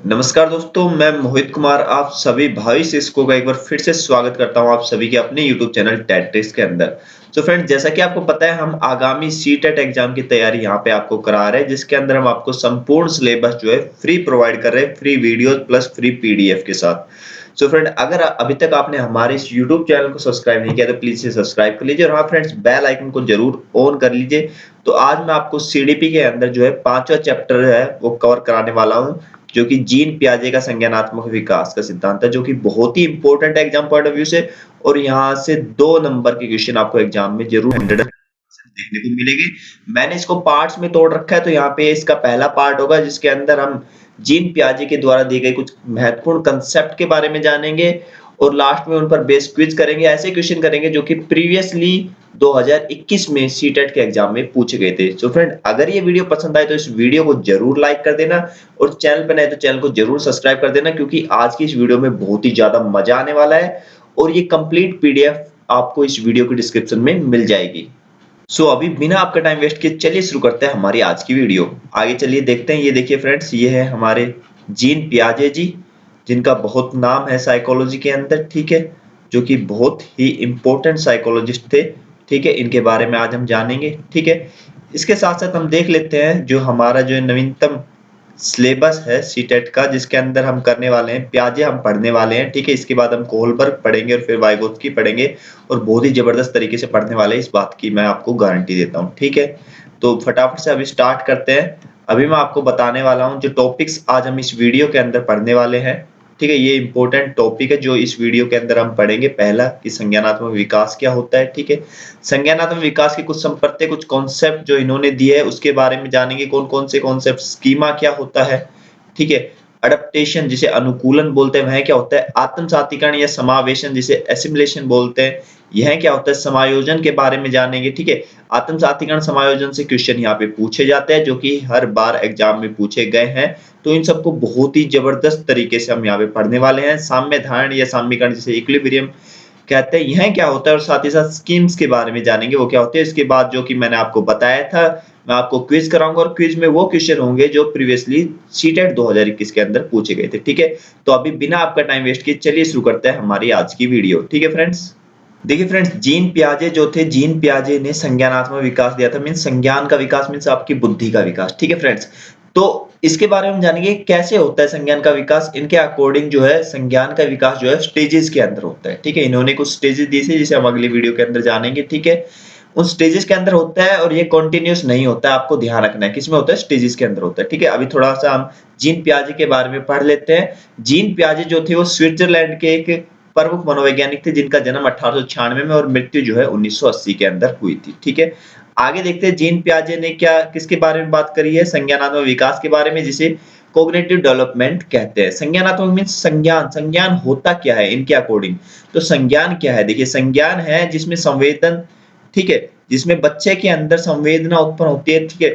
नमस्कार दोस्तों, मैं मोहित कुमार आप सभी भावी शिक्षकों का एक बार फिर से स्वागत करता हूं आप सभी के अपने YouTube चैनल टेट ट्रिक्स के अंदर। तो फ्रेंड्स, जैसा कि आपको पता है हम आगामी सीटेट एग्जाम की तैयारी यहां पे आपको करा रहे हैं, जिसके अंदर हम आपको संपूर्ण सिलेबस जो है फ्री प्रोवाइड कर रहे हैं, free videos plus free PDF के साथ। सो फ्रेंड, अगर अभी तक आपने हमारे इस YouTube चैनल को सब्सक्राइब नहीं किया तो प्लीज इसे सब्सक्राइब कर लीजिए और हाँ फ्रेंड्स, बेल आइकन को जरूर ऑन कर लीजिए। तो आज मैं आपको सीडीपी के अंदर जो है 5वां चैप्टर है वो कवर कराने वाला हूँ, जो कि जीन पियाजे का संज्ञानात्मक विकास का सिद्धांत है, जो कि बहुत ही इंपॉर्टेंट है एग्जाम पॉइंट ऑफ व्यू से। और यहाँ से 2 नंबर के क्वेश्चन आपको एग्जाम में जरूर 100% देखने को मिलेगी। मैंने इसको पार्ट्स में तोड़ रखा है, तो यहाँ पे इसका पहला पार्ट होगा जिसके अंदर हम जीन पियाजे के द्वारा दी गई कुछ महत्वपूर्ण कंसेप्ट के बारे में जानेंगे और लास्ट में उन पर बेस क्विज करेंगे। ऐसे क्वेश्चन करेंगे जो कि प्रीवियसली 2021 में सीटेट के एग्जाम में पूछे गए थे। सो फ्रेंड, अगर ये वीडियो पसंद आए तो इस वीडियो को जरूर लाइक कर देना और चैनल पर नए तो चैनल को जरूर सब्सक्राइब कर देना, क्योंकि आज की इस वीडियो में बहुत ही ज्यादा मजा आने वाला है और ये कंप्लीट पीडीएफ आपको इस वीडियो के डिस्क्रिप्शन में मिल जाएगी। सो अभी बिना आपका टाइम वेस्ट किए चलिए शुरू करते हैं हमारी आज की वीडियो। आगे चलिए देखते हैं। ये देखिए फ्रेंड्स, ये है हमारे जीन पियाजे जी, जिनका बहुत नाम है साइकोलॉजी के अंदर, ठीक है, जो कि बहुत ही इंपॉर्टेंट साइकोलॉजिस्ट थे। ठीक है, इनके बारे में आज हम जानेंगे। ठीक है, इसके साथ साथ हम देख लेते हैं जो हमारा जो नवीनतम सिलेबस है सीटेट का, जिसके अंदर हम करने वाले हैं पियाजे हम पढ़ने वाले हैं। ठीक है, इसके बाद हम कोहलबर्ग पढ़ेंगे और फिर वाइगोत्स्की पढ़ेंगे और बहुत ही जबरदस्त तरीके से पढ़ने वाले हैं, इस बात की मैं आपको गारंटी देता हूँ। ठीक है, तो फटाफट से अभी स्टार्ट करते हैं। अभी मैं आपको बताने वाला हूँ जो टॉपिक्स आज हम इस वीडियो के अंदर पढ़ने वाले हैं। ठीक है, ये इंपॉर्टेंट टॉपिक है जो इस वीडियो के अंदर हम पढ़ेंगे। पहला कि संज्ञानात्मक विकास क्या होता है। ठीक है, संज्ञानात्मक विकास के कुछ संप्रत्यय, कुछ कॉन्सेप्ट जो इन्होंने दिए है उसके बारे में जानेंगे। कौन कौन से कॉन्सेप्ट, स्कीमा क्या होता है। ठीक है, अडेप्टेशन जिसे अनुकूलन बोलते हैं वह क्या होता है, आत्मसातीकरण या समावेशन जिसे एसिमिलेशन बोलते हैं यह क्या होता है, समायोजन के बारे में जानेंगे। ठीक है, आत्मसातीकरण समायोजन से क्वेश्चन यहाँ पे पूछे जाते हैं जो कि हर बार एग्जाम में पूछे गए हैं, तो इन सबको बहुत ही जबरदस्त तरीके से हम यहाँ पे पढ़ने वाले हैं। साम्य धारण या साम्यकरण जिसे इक्विलिब्रियम कहते हैं यह क्या होता है, और साथ ही साथ स्कीम्स के बारे में जानेंगे वो क्या होते हैं। इसके बाद जो कि मैंने आपको बताया था, मैं आपको क्विज कराऊंगा और क्विज में वो क्वेश्चन होंगे जो प्रीवियसली सीटेट 2021 के अंदर पूछे गए थे। ठीक है, तो अभी बिना आपका टाइम वेस्ट किए चलिए शुरू करते हैं हमारी आज की वीडियो। ठीक है फ्रेंड्स, देखिए फ्रेंड्स, जीन पियाजे जो थे, जीन पियाजे ने संज्ञानात्मक विकास दिया था। मीन्स संज्ञान का विकास, मीन्स आपकी बुद्धि का विकास। ठीक है फ्रेंड्स, तो इसके बारे में हम जानेंगे कैसे होता है संज्ञान का विकास। इनके अकॉर्डिंग जो है संज्ञान का विकास जो है स्टेजेस के अंदर होता है। ठीक है, इन्होंने कुछ स्टेजेस दी थी जिसे हम अगली वीडियो के अंदर जानेंगे। ठीक है, उन स्टेजेस के अंदर होता है और ये कंटिन्यूअस नहीं होता है, आपको ध्यान रखना है किसमें होता है, स्टेजेस के अंदर होता है। ठीक है, अभी थोड़ा सा हम जीन पियाजे के बारे में पढ़ लेते हैं। जीन पियाजे जो थे वो स्विट्जरलैंड के एक प्रमुख मनोवैज्ञानिक थे, जिनका जन्म 1896 में और मृत्यु जो है 1980 के अंदर हुई थी। ठीक है, आगे देखते हैं जीन पियाजे ने क्या किसके बारे में बात करी है, संज्ञानात्मक विकास के बारे में, जिसे कॉग्निटिव डेवलपमेंट कहते हैं। संज्ञानात्मक मींस संज्ञान, संज्ञान होता क्या है इनके अकॉर्डिंग। तो संज्ञान क्या है, देखिए संज्ञान है जिसमें संवेदन, ठीक है, जिसमें बच्चे के अंदर संवेदना उत्पन्न होती है। ठीक है,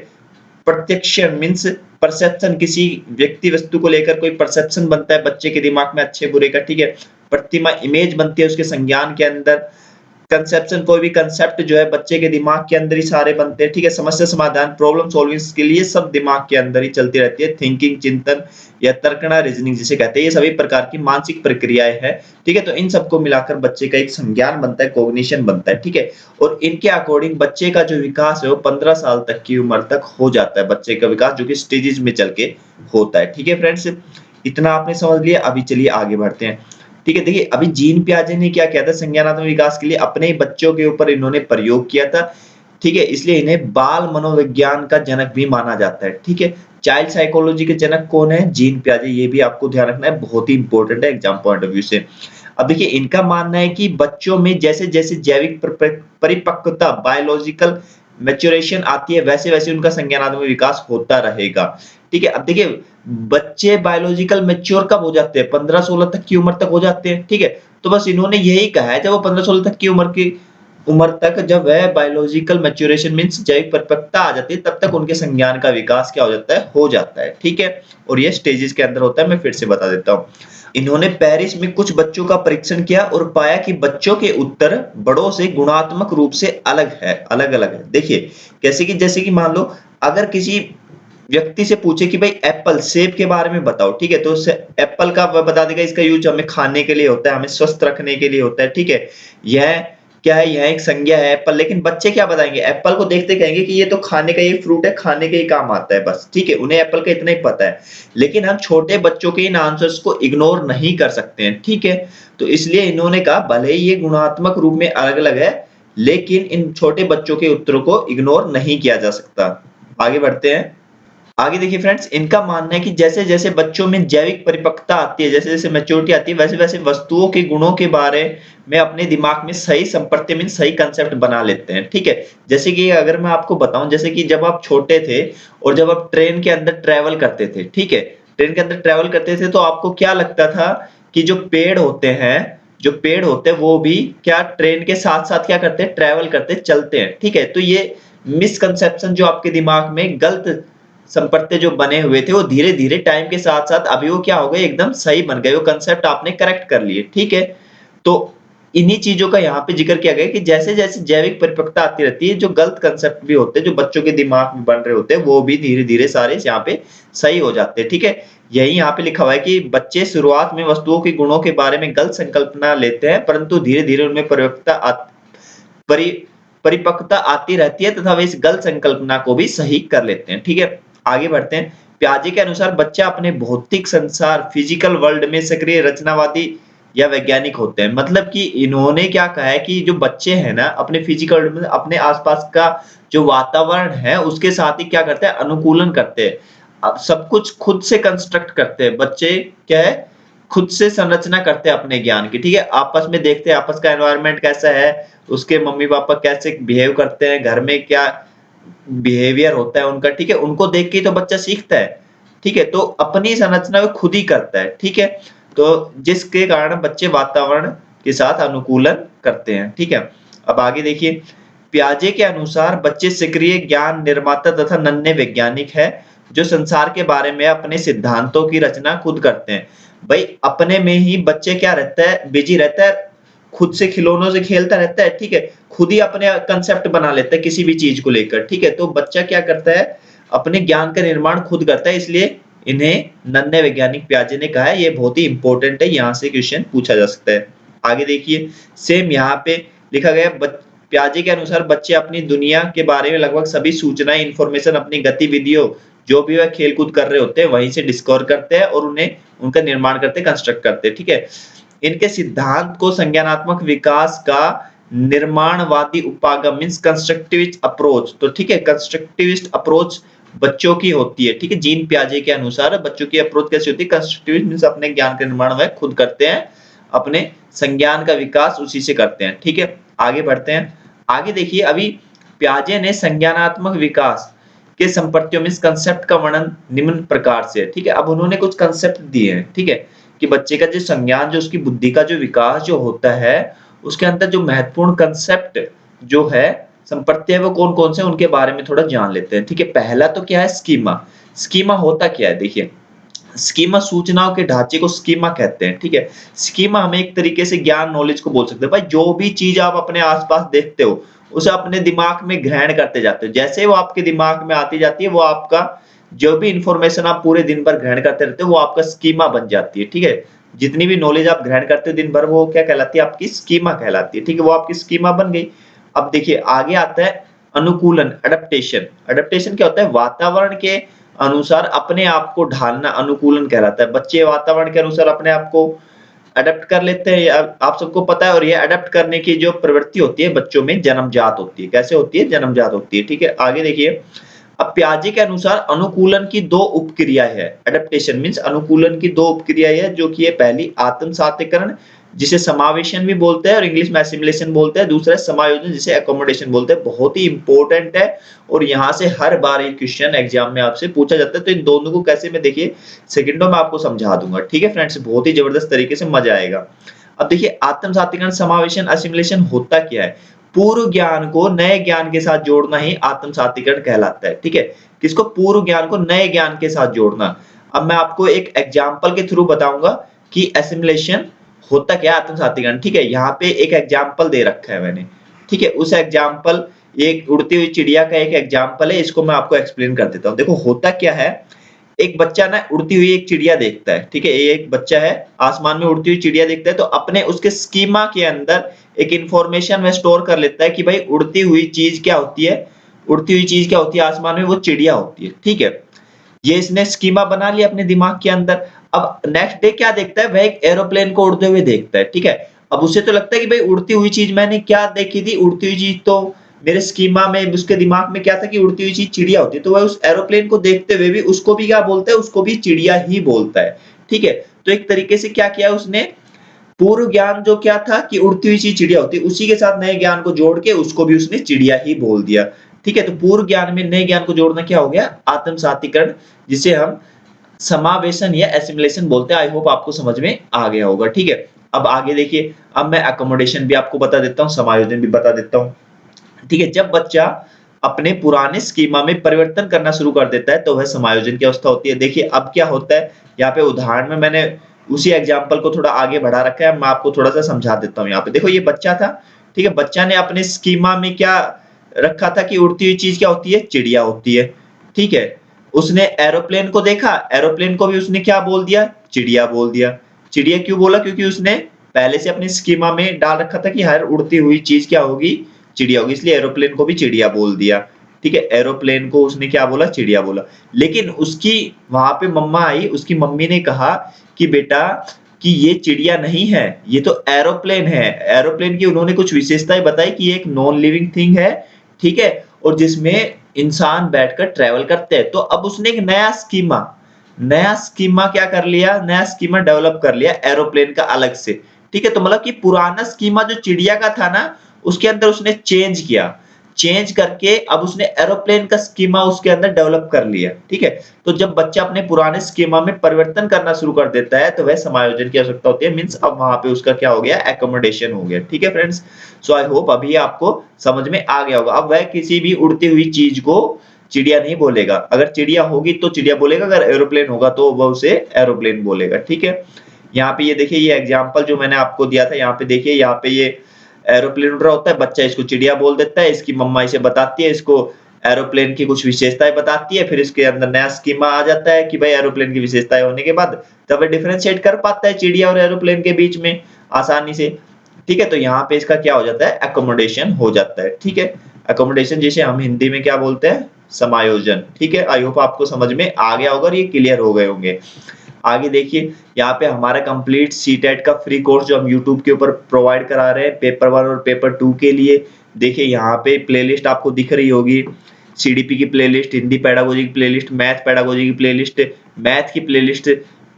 प्रत्यक्षण मींस परसेप्शन, किसी व्यक्ति वस्तु को लेकर कोई परसेप्शन बनता है बच्चे के दिमाग में अच्छे बुरे का। ठीक है, प्रतिमा इमेज बनती है उसके संज्ञान के अंदर। कंसेप्शन, कोई भी कंसेप्ट जो है बच्चे के दिमाग के अंदर ही सारे बनते हैं। ठीक है, समस्या समाधान, प्रॉब्लम सॉल्विंग के लिए सब दिमाग के अंदर ही चलती रहती है। थिंकिंग, चिंतन या तर्कणा, रीजनिंग जिसे कहते हैं, ये सभी प्रकार की मानसिक प्रक्रियाएं हैं। ठीक है, तो इन सबको मिलाकर बच्चे का एक संज्ञान बनता है, कॉग्निशन बनता है। ठीक है, और इनके अकॉर्डिंग बच्चे का जो विकास है वो 15 साल तक की उम्र तक हो जाता है, बच्चे का विकास जो कि स्टेजेस में चल के होता है। ठीक है फ्रेंड्स, इतना आपने समझ लिया। अभी चलिए आगे बढ़ते हैं। ठीक है, देखिए अभी जीन पियाजे ने क्या किया था, संज्ञानात्मक विकास के लिए अपने ही बच्चों के ऊपर इन्होंने प्रयोग किया था। ठीक है, इसलिए इन्हें बाल मनोविज्ञान का जनक भी माना जाता है। ठीक है, चाइल्ड साइकोलॉजी के जनक कौन है, जीन पियाजे, ये भी आपको ध्यान रखना है, बहुत ही इंपॉर्टेंट है एग्जाम पॉइंट ऑफ व्यू से। अब देखिए इनका मानना है कि बच्चों में जैसे जैसे जैविक परिपक्वता, बायोलॉजिकल मैच्योरेशन आती है, वैसे वैसे उनका संज्ञानात्मक विकास होता रहेगा। ठीक है, अब देखिए बच्चे बायोलॉजिकल मैच्योर कब हो जाते हैं, 15-16 तक की उम्र तक हो जाते हैं। ठीक है, तो बस इन्होंने यही कहा है, जब वो 15-16 तक की उम्र तक जब वह बायोलॉजिकल मैच्योरेशन मींस जैविक परिपक्वता आ जाती है, तब तक उनके संज्ञान का विकास क्या हो जाता है, हो जाता है। ठीक है, और ये स्टेजेस के अंदर होता है। मैं फिर से बता देता हूँ, इन्होंने पेरिस में कुछ बच्चों का परीक्षण किया और पाया कि बच्चों के उत्तर बड़ों से गुणात्मक रूप से अलग अलग है। देखिए कैसे कि जैसे कि मान लो अगर किसी व्यक्ति से पूछे कि भाई एप्पल सेब के बारे में बताओ, ठीक है, तो उससे एप्पल का वह बता देगा इसका यूज हमें खाने के लिए होता है, हमें स्वस्थ रखने के लिए होता है, ठीक है। यह क्या है, यह एक संज्ञा है एप्पल। लेकिन बच्चे क्या बताएंगे, एप्पल को देखते कहेंगे कि ये तो खाने का, ये फ्रूट है, खाने के ही काम आता है बस, ठीक है, उन्हें एप्पल का इतना ही पता है। लेकिन हम छोटे बच्चों के इन आंसर्स को इग्नोर नहीं कर सकते हैं, ठीक है। तो इसलिए इन्होंने कहा भले ही ये गुणात्मक रूप में अलग अलग है, लेकिन इन छोटे बच्चों के उत्तरों को इग्नोर नहीं किया जा सकता। आगे बढ़ते हैं। आगे देखिए फ्रेंड्स, इनका मानना है कि जैसे जैसे बच्चों में जैविक परिपक्वता आती है, जैसे जैसे मैच्योरिटी आती है, वैसे वैसे वस्तुओं के गुणों के बारे में अपने दिमाग में सही संप्रत्य में सही कंसेप्ट बना लेते हैं, ठीक है। जैसे कि अगर मैं आपको बताऊं, जैसे कि जब आप छोटे थे और जब आप ट्रेन के अंदर ट्रेवल करते थे, ठीक है, ट्रेन के अंदर ट्रेवल करते थे, तो आपको क्या लगता था कि जो पेड़ होते हैं वो भी क्या ट्रेन के साथ साथ क्या करते हैं, ट्रेवल करते, चलते हैं, ठीक है। तो ये मिसकंसेप्शन जो आपके दिमाग में गलत संपत्ति जो बने हुए थे, वो धीरे धीरे टाइम के साथ साथ अभी वो क्या हो गए, एकदम सही बन गए, वो कंसेप्ट आपने करेक्ट कर लिए, ठीक है। तो इन्हीं चीजों का यहाँ पे जिक्र किया गया कि जैसे जैसे जैविक परिपक्वता आती रहती है, जो गलत कंसेप्ट भी होते हैं जो बच्चों के दिमाग में बन रहे होते हैं, वो भी धीरे धीरे सारे यहाँ पे सही हो जाते हैं, ठीक है। यही यहाँ पे लिखा हुआ है कि बच्चे शुरुआत में वस्तुओं के गुणों के बारे में गलत संकल्पना लेते हैं, परंतु धीरे धीरे उनमें परिपक्वता आती रहती है तथा वे इस गलत संकल्पना को भी सही कर लेते हैं, ठीक है। आगे बढ़ते हैं। पियाजे के अनुसार बच्चा अपने भौतिक संसार फिजिकल वर्ल्ड में सक्रिय रचनावादी या वैज्ञानिक होते हैं। मतलब कि इन्होंने क्या कहा है कि जो बच्चे हैं ना, अपने फिजिकल वर्ल्ड में अपने आसपास का जो वातावरण है उसके साथ ही क्या करते हैं, अनुकूलन करते हैं। अब सब कुछ खुद से कंस्ट्रक्ट करते हैं बच्चे, क्या है, खुद से संरचना करते हैं अपने ज्ञान की, ठीक है। आपस में देखते हैं आपस का एनवायरनमेंट कैसा है, उसके मम्मी पापा कैसे बिहेव करते हैं, घर में क्या बिहेवियर होता है उनका, ठीक है, उनको देख के तो बच्चा सीखता है, ठीक है। तो अपनी संरचना को खुद ही करता है, ठीक है। तो जिसके कारण बच्चे वातावरण के साथ अनुकूलन करते हैं, ठीक है। अब आगे देखिए, पियाजे के अनुसार बच्चे सक्रिय ज्ञान निर्माता तथा नन्हे वैज्ञानिक है, जो संसार के बारे में अपने सिद्धांतों की रचना खुद करते हैं। भाई अपने में ही बच्चे क्या रहता है, बिजी रहता है, खुद से खिलौनों से खेलता रहता है, ठीक है, खुद ही अपने कंसेप्ट बना लेता है किसी भी चीज को लेकर, ठीक है। तो बच्चा क्या करता है, अपने ज्ञान का निर्माण खुद करता है, इसलिए इन्हें नन्हे वैज्ञानिक पियाजे ने कहा है। ये बहुत ही इंपॉर्टेंट है, यहाँ से क्वेश्चन पूछा जा सकता है। आगे देखिए, सेम यहाँ पे लिखा गया, पियाजे के अनुसार बच्चे अपनी दुनिया के बारे में लगभग सभी सूचनाएं, इंफॉर्मेशन अपनी गतिविधियों जो भी वह खेल कूद कर रहे होते हैं वहीं से डिस्कवर करते हैं और उन्हें उनका निर्माण करते हैं, कंस्ट्रक्ट करते हैं, ठीक है। इनके सिद्धांत को संज्ञानात्मक विकास का निर्माणवादी उपागम मींस कंस्ट्रक्टिविस्ट अप्रोच, तो ठीक है, कंस्ट्रक्टिविस्ट अप्रोच बच्चों की होती है, ठीक है। जीन पियाजे के अनुसार बच्चों की अप्रोच कैसी होती है, कंस्ट्रक्टिविस्ट मींस अपने ज्ञान का निर्माण वह खुद करते हैं, अपने संज्ञान का विकास उसी से करते हैं, ठीक है। आगे बढ़ते हैं। आगे देखिए, अभी पियाजे ने संज्ञानात्मक विकास के संपत्तियों में इस कंसेप्ट का वर्णन निम्न प्रकार से है, ठीक है। अब उन्होंने कुछ कंसेप्ट दिए हैं, ठीक है, कि बच्चे का जो संज्ञान, जो उसकी बुद्धि का जो विकास जो होता है, उसके अंदर जो महत्वपूर्ण कंसेप्ट जो है, संपत्ति है, वो कौन कौन से, उनके बारे में थोड़ा जान लेते हैं, ठीक है। पहला तो क्या है, स्कीमा। स्कीमा होता क्या है, देखिए, स्कीमा सूचनाओं के ढांचे को स्कीमा कहते हैं, ठीक है। स्कीमा हमें एक तरीके से ज्ञान नॉलेज को बोल सकते हैं। भाई जो भी चीज आप अपने आसपास देखते हो उसे अपने दिमाग में ग्रहण करते जाते हो, जैसे वो आपके दिमाग में आती जाती है, वो आपका जो भी इंफॉर्मेशन आप पूरे दिन भर ग्रहण करते रहते हो वो आपका स्कीमा बन जाती है, ठीक है। जितनी भी नॉलेज आप ग्रहण करते हो दिन भर, वो क्या कहलाती है, आपकी स्कीमा कहलाती है, ठीक है, वो आपकी स्कीमा बन गई। अब देखिए आगे आता है अनुकूलन, अडेप्टेशन। अडेप्टेशन क्या होता है, वातावरण के अनुसार अपने आप को ढालना, अनुकूलन कहलाता है। बच्चे वातावरण के अनुसार अपने आप को अडेप्ट कर लेते हैं, आप सबको पता है। और ये अडेप्ट करने की जो प्रवृत्ति होती है बच्चों में जन्मजात होती है। कैसे होती है, जन्मजात होती है, ठीक है। आगे देखिए, अब पियाजे के अनुसार अनुकूलन की दो उपक्रियाएं है, अडेप्टेशन मींस अनुकूलन की दो उपक्रियाएं है, जो कि है पहली आत्मसातीकरण, जिसे समावेशन भी बोलते हैं और इंग्लिश में एसिमिलेशन बोलते हैं। दूसरा है समायोजन, जिसे एकोमोडेशन बोलते हैं। बहुत ही इंपॉर्टेंट है और यहाँ से हर बार ये क्वेश्चन एग्जाम में आपसे पूछा जाता है। तो इन दोनों को कैसे, मैं देखिए सेकंडों में आपको समझा दूंगा, ठीक है फ्रेंड्स, बहुत ही जबरदस्त तरीके से मजा आएगा। अब देखिए, आत्मसातीकरण, समावेशन, एसिमिलेशन होता क्या है, पूर्व ज्ञान को नए ज्ञान के साथ जोड़ना ही आत्मसातीकरण कहलाता है, ठीक है। किसको, पूर्व ज्ञान को नए ज्ञान के साथ जोड़ना। अब मैं आपको एक एग्जांपल के थ्रू बताऊंगा कि एसिमिलेशन होता क्या, आत्मसातीकरण, ठीक है। यहाँ पे एक एग्जांपल दे रखा है मैंने, ठीक है। उस एग्जांपल ये एक उड़ती हुई चिड़िया का एक एग्जाम्पल है, इसको मैं आपको एक्सप्लेन कर देता हूँ। देखो होता क्या है, एक बच्चा ना उड़ती हुई एक चिड़िया देखता है, ठीक है? ये एक बच्चा है, आसमान में उड़ती हुई चिड़िया देखता है, तो अपने उसके स्कीमा के अंदर एक इंफॉर्मेशन में स्टोर कर लेता है कि भाई उड़ती हुई चीज क्या होती है, उड़ती हुई चीज क्या होती है आसमान में, वो चिड़िया होती है, ठीक है? ये इसने स्कीमा बना लिया अपने दिमाग के अंदर। अब नेक्स्ट डे क्या देखता है, वह एक एरोप्लेन को उड़ते हुए देखता है, ठीक है? अब उसे तो लगता है कि भाई उड़ती हुई चीज मैंने क्या देखी थी, उड़ती हुई चीज तो मेरे स्कीमा में, उसके दिमाग में क्या था कि उड़ती हुई चीज चिड़िया होती है, तो वह उस एरोप्लेन को देखते हुए भी उसको भी क्या बोलता है, उसको भी चिड़िया ही बोलता है, ठीक है? तो एक तरीके से क्या किया उसने, पूर्व ज्ञान जो क्या था कि उड़ती हुई चीज चिड़िया होती है, उसी के साथ नए ज्ञान को जोड़ के उसको भी उसने चिड़िया ही बोल दिया, ठीक है? तो पूर्व ज्ञान में नए ज्ञान को जोड़ना क्या हो गया, आत्मसातीकरण, जिसे हम समावेशन या एसिमिलेशन बोलते हैं। आई होप आपको समझ में आ गया होगा, ठीक है? अब आगे देखिए, अब मैं अकोमोडेशन भी आपको बता देता हूँ, समायोजन भी बता देता हूँ, ठीक है? जब बच्चा अपने पुराने स्कीमा में परिवर्तन करना शुरू कर देता है तो वह समायोजन की अवस्था होती है। देखिए अब क्या होता है, यहाँ पे उदाहरण में मैंने उसी एग्जाम्पल को थोड़ा आगे बढ़ा रखा है, मैं आपको थोड़ा सा समझा देता हूँ। यहाँ पे देखो ये बच्चा था, ठीक है? बच्चा ने अपने स्कीमा में क्या रखा था कि उड़ती हुई चीज क्या होती है, चिड़िया होती है, ठीक है? उसने एरोप्लेन को देखा, एरोप्लेन को भी उसने क्या बोल दिया, चिड़िया बोल दिया। चिड़िया क्यों बोला, क्योंकि उसने पहले से अपने स्कीमा में डाल रखा था कि हर उड़ती हुई चीज क्या होगी, चिड़िया होगी, इसलिए एरोप्लेन को भी चिड़िया बोल दिया, ठीक है? एरोप्लेन को उसने क्या बोला, चिड़िया बोला। लेकिन उसकी वहां पे मम्मा आई, उसकी मम्मी ने कहा कि बेटा कि ये चिड़िया नहीं है, ये तो एरोप्लेन है। एरोप्लेन की उन्होंने कुछ विशेषताएं बताई कि ये एक नॉन लिविंग थिंग है, ठीक है? और जिसमें इंसान बैठकर ट्रेवल करते हैं। तो अब उसने एक नया स्कीमा क्या कर लिया, नया स्कीमा डेवलप कर लिया एरोप्लेन का अलग से, ठीक है? तो मतलब कि पुराना स्कीमा जो चिड़िया का था ना, उसके अंदर उसने चेंज किया, चेंज करके अब उसने एरोप्लेन का स्कीमा उसके अंदर डेवलप कर लिया, ठीक है? तो जब बच्चा अपने पुराने स्कीमा में परिवर्तन करना शुरू कर देता है तो वह समायोजन की आवश्यकता होती है, मींस अब वहां पे उसका क्या हो गया, एकोमोडेशन हो गया, ठीक है फ्रेंड्स? सो आई होप अभी आपको समझ में आ गया होगा। अब वह किसी भी उड़ती हुई चीज को चिड़िया नहीं बोलेगा, अगर चिड़िया होगी तो चिड़िया बोलेगा, अगर एरोप्लेन होगा तो वह उसे एरोप्लेन बोलेगा, ठीक है? यहाँ पे ये देखिए, ये एग्जाम्पल जो मैंने आपको दिया था, यहाँ पे देखिए, यहाँ पे ये एरोप्लेन उड़ रहा होता है, बच्चा इसको चिड़िया बोल देता है, इसकी मम्मा इसे बताती है, इसको एरोप्लेन की कुछ विशेषताएं बताती है, फिर इसके अंदर नया स्कीमा आ जाता है कि भाई एरोप्लेन की विशेषताएं होने के बाद तब वह डिफरेंशिएट कर पाता है चिड़िया और एरोप्लेन के बीच में आसानी से, ठीक है? तो यहाँ पे इसका क्या हो जाता है, एकोमोडेशन हो जाता है, ठीक है? एकोमोडेशन जिसे हम हिंदी में क्या बोलते हैं, समायोजन, ठीक है? आई होप आपको समझ में आ गया होगा और ये क्लियर हो गए होंगे। आगे देखिए, यहाँ पे हमारा कंप्लीट सीटेट का फ्री कोर्स जो हम यूट्यूब के ऊपर प्रोवाइड करा रहे हैं पेपर 1 और पेपर 2 के लिए, देखिए यहाँ पे प्लेलिस्ट आपको दिख रही होगी, सीडीपी की प्लेलिस्ट, हिंदी पेडागोजी की प्लेलिस्ट, मैथ पेडागोजी की प्लेलिस्ट, मैथ की प्लेलिस्ट,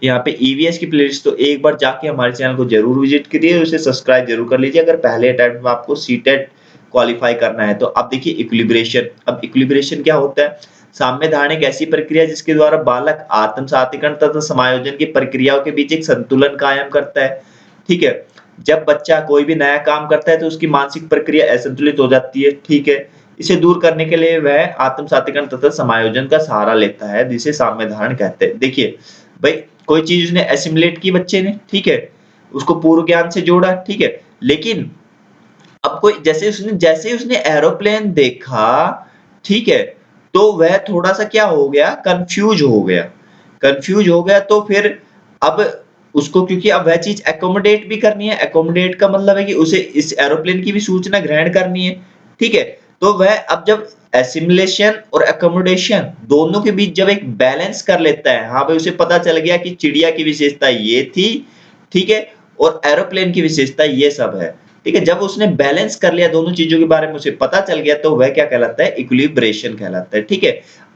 यहाँ पे ईवीएस की प्लेलिस्ट। तो एक बार जाके हमारे चैनल को जरूर विजिट करिए, उसे सब्सक्राइब जरूर कर लीजिए अगर पहले अटेम्प्ट में आपको सीटेट क्वालिफाई करना है तो। अब देखिए इक्विलिब्रेशन, अब इक्विलिब्रेशन क्या होता है, साम्य धारण एक ऐसी प्रक्रिया जिसके द्वारा बालक आत्म सातीकरण तथा समायोजन की प्रक्रियाओं के बीच एक संतुलन कायम करता है, ठीक है? जब बच्चा कोई भी नया काम करता है तो उसकी मानसिक प्रक्रिया असंतुलित हो जाती है, ठीक है? इसे दूर करने के लिए वह आत्म सातीकरण तथा समायोजन का सहारा लेता है, जिसे साम्य धारण कहते हैं। देखिए भाई, कोई चीज उसने एसिमुलेट की बच्चे ने, ठीक है? उसको पूर्व ज्ञान से जोड़ा, ठीक है? लेकिन अब कोई जैसे ही उसने एरोप्लेन देखा, ठीक है? तो वह थोड़ा-सा क्या हो गया, कंफ्यूज हो गया तो फिर अब उसको, क्योंकि अब वह चीज़ एक्कोमोडेट भी करनी है, एक्कोमोडेट का मतलब है कि उसे इस एरोप्लेन की भी सूचना ग्रहण करनी है, ठीक है? तो वह अब जब एसिमुलेशन और एक्कोमोडेशन दोनों के बीच जब एक बैलेंस कर लेता है, हाँ भाई उसे पता चल गया कि चिड़िया की विशेषता ये थी, ठीक है? और एरोप्लेन की विशेषता ये सब है, ठीक है? जब उसने बैलेंस कर लिया दोनों चीजों के बारे में उसे पता चल गया तो वह क्या कहलाता है, इक्विलिब्रेशन कहलाता है, ठीक है?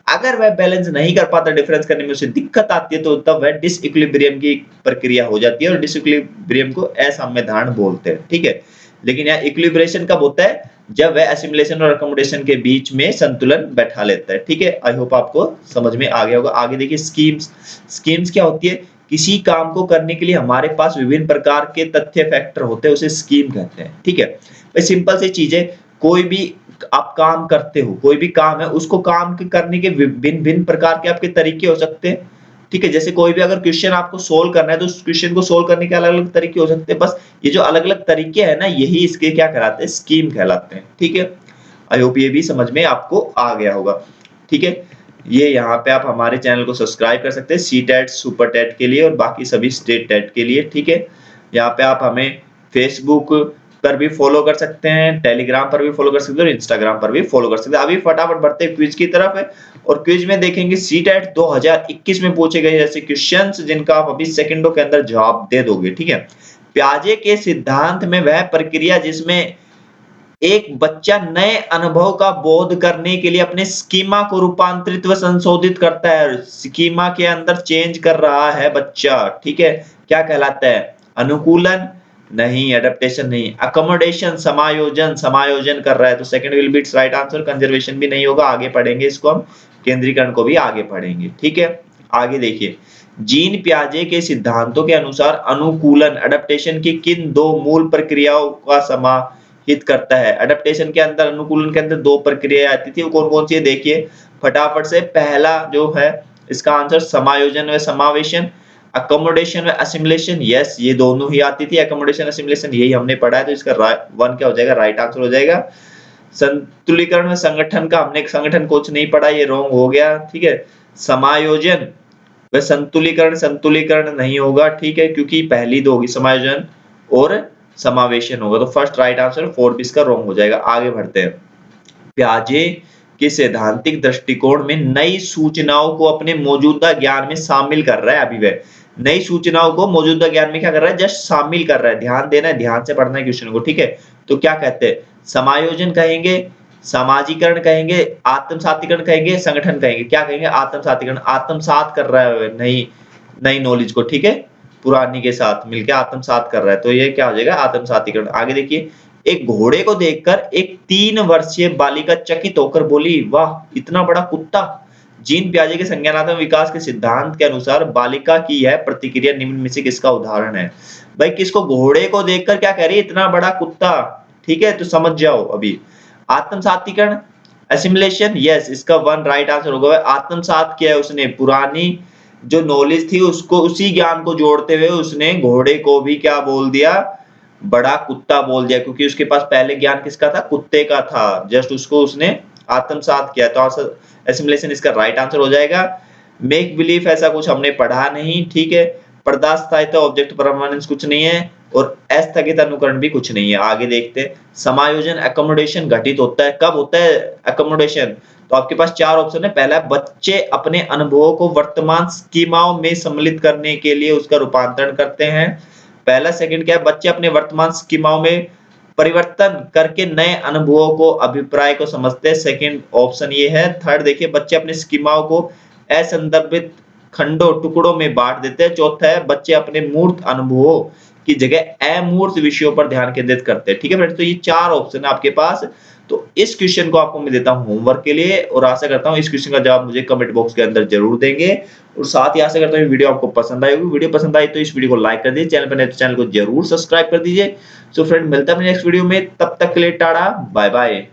अगर वह बैलेंस नहीं कर पाता, डिफरेंस करने में उसे दिक्कत आती है तो तब वह डिसइक्विलिब्रियम की प्रक्रिया हो जाती है और डिसइक्विलिब्रियम को असाम्य धारण बोलते हैं, ठीक है? लेकिन यहाँ इक्विलिब्रेशन कब होता है, जब वह एसिमुलेशन और अकोमोडेशन के बीच में संतुलन बैठा लेता है, ठीक है? आई होप आपको समझ में आ गया होगा। आगे देखिए स्कीम्स क्या होती है, किसी काम को करने के लिए हमारे पास विभिन्न प्रकार के तथ्य फैक्टर होते हैं, उसे स्कीम कहते हैं, ठीक है? भाई सिंपल सी चीज है, कोई भी आप काम करते हो, कोई भी काम है, उसको काम करने के भिन्न प्रकार के आपके तरीके हो सकते हैं, ठीक है? जैसे कोई भी अगर क्वेश्चन आपको सोल्व करना है तो उस क्वेश्चन को सोल्व करने के अलग-अलग तरीके हो सकते हैं, बस ये जो अलग-अलग तरीके हैं ना, यही इसके क्या कहलाते हैं, स्कीम कहलाते हैं, ठीक है? आई होप ये भी समझ में आपको आ गया होगा। ठीक है, ये यहाँ पे आप हमारे चैनल को सब्सक्राइब कर सकते हैं सीटेट, सुपर टेट के लिए और बाकी सभी स्टेट टेट के लिए। ठीक है, यहाँ पे आप हमें फेसबुक पर भी फॉलो कर सकते हैं, टेलीग्राम पर भी फॉलो कर सकते हैं और इंस्टाग्राम पर भी फॉलो कर सकते हैं। अभी फटाफट बढ़ते हैं क्विज की तरफ है और क्विज में देखेंगे सीटेट 2021 में पूछे गए ऐसे क्वेश्चंस जिनका आप अभी सेकंडों के अंदर जवाब दे दोगे। ठीक है, प्याजे के सिद्धांत में वह प्रक्रिया जिसमें एक बच्चा नए अनुभव का बोध करने के लिए अपने स्कीमा को रूपांतरित व संशोधित करता है, स्कीमा के अंदर चेंज कर रहा है बच्चा। ठीक है, क्या कहलाता है? अनुकूलन नहीं, एडेप्टेशन नहीं, अकोमोडेशन समायोजन, समायोजन कर रहा है तो second will be it's right answer. Conservation भी नहीं होगा, आगे पढ़ेंगे इसको हम, केंद्रीकरण को भी आगे पढ़ेंगे। ठीक है, आगे देखिए, जीन पियाजे के सिद्धांतों के अनुसार अनुकूलन एडेप्टेशन की किन दो मूल प्रक्रियाओं का समाहित करता है? एडेप्टेशन के अंदर, अनुकूलन के अंदर दो प्रक्रियाएं आती थी, वो कौन कौन सी है देखिए फटाफट से। पहला जो है इसका आंसर समायोजन व समावेशन, अकोमोडेशन व असिमिलेशन। यस, ये दोनों ही आती थी, अकोमोडेशन असिमिलेशन यही हमने पढ़ा है तो इसका वन क्या हो जाएगा? राइट आंसर हो जाएगा। संतुलीकरण व संगठन का हमने संगठन कुछ नहीं पढ़ा, ये रॉन्ग हो गया। ठीक है, समायोजन व संतुलीकरण, संतुलीकरण नहीं होगा। ठीक है, क्योंकि पहली दो होगी समायोजन और समावेशन होगा, तो फर्स्ट राइट आंसर, फोर्थ इसका रॉन्ग हो जाएगा। आगे बढ़ते हैं, पियाजे के सैद्धांतिक दृष्टिकोण में नई सूचनाओं को अपने मौजूदा ज्ञान में शामिल कर रहा है। अभी वह नई सूचनाओं को मौजूदा ज्ञान में क्या कर रहा है? जस्ट शामिल कर रहा है। ध्यान देना है, ध्यान से पढ़ना है क्वेश्चन को। ठीक है, तो क्या कहते हैं? समायोजन कहेंगे, सामाजिकरण कहेंगे, आत्मसातीकरण कहेंगे, संगठन कहेंगे। क्या कहेंगे? आत्मसातीकरण, आत्मसात कर रहा है नई नई नॉलेज को। ठीक है, पुरानी के साथ मिलकर आत्मसात कर रहा है, तो ये क्या हो जाएगा? आत्मसातीकरण। आगे देखिए, एक घोड़े को देखकर एक 3 वर्षीय बालिका चकित होकर बोली, वाह इतना बड़ा कुत्ता। जीन पियाजे के संज्ञानात्मक विकास के सिद्धांत के अनुसार बालिका की यह प्रतिक्रिया निम्न में से किसका उदाहरण है? भाई किसको? घोड़े को देखकर क्या कह रही है? इतना बड़ा कुत्ता। ठीक है, तो समझ जाओ अभी। आत्मसातीकरण, एसिमिलेशन, यस, इसका वन राइट आंसर होगा। आत्मसात किया है उसने, पुरानी जो नॉलेज थी उसको, उसी ज्ञान को जोड़ते हुए उसने घोड़े को भी क्या बोल दिया? बड़ा कुत्ता बोल दिया, क्योंकि उसके पास पहले ज्ञान किसका था? कुत्ते का था। जस्ट उसको उसने आत्मसात किया, तो एसिमिलेशन इसका राइट आंसर हो जाएगा। मेक बिलीफ ऐसा कुछ हमने पढ़ा नहीं। ठीक है, पर्दास्थायित्व, ऑब्जेक्ट परमानेंस कुछ नहीं है और अस्थगित अनुकरण भी कुछ नहीं है। आगे देखते हैं, समायोजन एकोमोडेशन घटित होता है, कब होता है एकोमोडेशन? तो आपके पास 4 ऑप्शन है। पहला, बच्चे अपने अनुभवों को वर्तमान स्कीमाओं में सम्मिलित करने के लिए उसका रूपांतरण करते हैं। पहला। सेकंड क्या है? बच्चे अपने वर्तमान स्कीमाओं में परिवर्तन करके नए अनुभवों को, अभिप्राय को समझते हैं। सेकंड ऑप्शन ये है। थर्ड देखिए, बच्चे अपने स्कीमाओं को असंदर्भित खंडों, टुकड़ों में बांट देते हैं। चौथा है, बच्चे अपने मूर्त अनुभवों की जगह अमूर्त विषयों पर ध्यान केंद्रित करते हैं। ठीक है फ्रेंड्स, तो ये 4 ऑप्शन है आपके पास। तो इस क्वेश्चन को आपको मैं देता हूं होमवर्क के लिए और आशा करता हूं इस क्वेश्चन का जवाब मुझे कमेंट बॉक्स के अंदर जरूर देंगे। और साथ ही आशा करता हूं वीडियो आपको पसंद आई होगी। वीडियो पसंद आई तो इस वीडियो को लाइक कर दीजिए, चैनल पर नए तो चैनल को जरूर सब्सक्राइब कर दीजिए। सो फ्रेंड, मिलता है नेक्स्ट वीडियो में, तब तक के लिए टाटा बाय बाय।